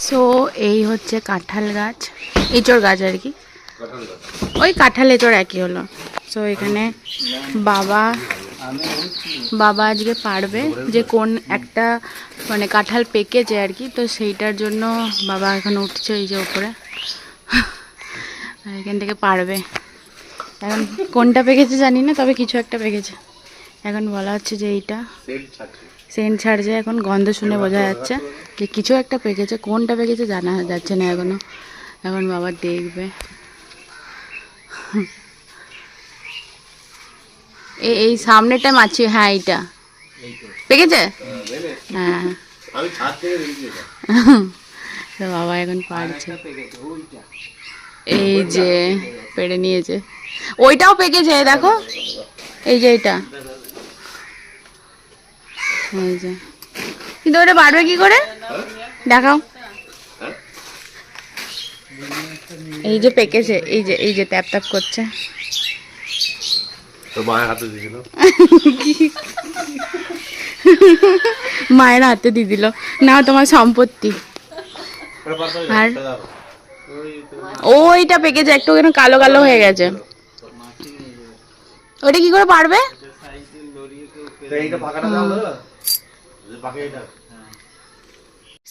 So এই হচ্ছে কাঁঠাল গাছ, এঁচড় গাছ আর কি, ওই কাঁঠাল এঁচড় একই হলো। সো এখানে বাবা বাবা আজকে পারবে যে কোন একটা মানে কাঁঠাল পেকেছে আর কি, তো সেইটার জন্য বাবা এখন উঠছে এই যে ওপরে, এখান থেকে পারবে। এখন কোনটা পেকেছে জানি না, তবে কিছু একটা পেকেছে। এখন বলা হচ্ছে যে এইটা সেন্ট ছাড়ছে, এখন গন্ধ শুনে বোঝা যাচ্ছে যে কিছু একটা পেকেছে, কোনটা পেকেছে জানা যাচ্ছে না এখনো। এখন বাবা দেখবে। এই সামনেটা মাছি, হ্যাঁ এইটা পেকেছে, হ্যাঁ। তো বাবা এখন পারছে, এই যে পেড়ে নিয়েছে, ওইটাও পেকেছে দেখো, এই যে এইটা, এই যে। কিন্তু ওটা পারবে কি করে দেখাও, এই যে পেকেছে, এই যে ট্যাপ ট্যাপ করছে। মায়ের হাতে দিয়ে দিল, না তোমার সম্পত্তি। আর ওইটা পেকেছে একটু, কেন কালো কালো হয়ে গেছে, ওইটা কি করে পারবে?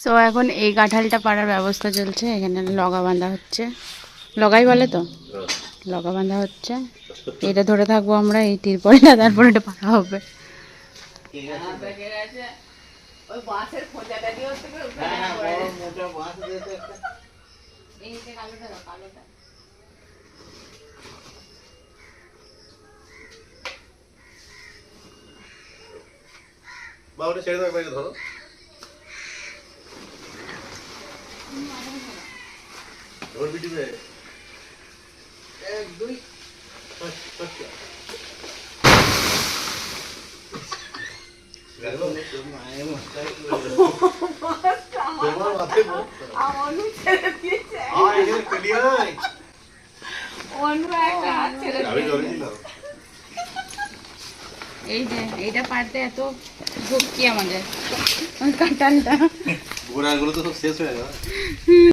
সো এখন এই কাঁঠালটা পাড়ার ব্যবস্থা চলছে, এখানে লগা বাঁধা হচ্ছে, লগাই বলে তো, লগা বাঁধা হচ্ছে। এটা ধরে থাকবো আমরা, এই তিরপলটা, তারপর এটা পাড়া হবে। ধরো এই যে এইটা পারতে এত ভক্তি আমাদের, কাঁঠালটা গোড়াগুলো তো সব শেষ হয়ে গেল।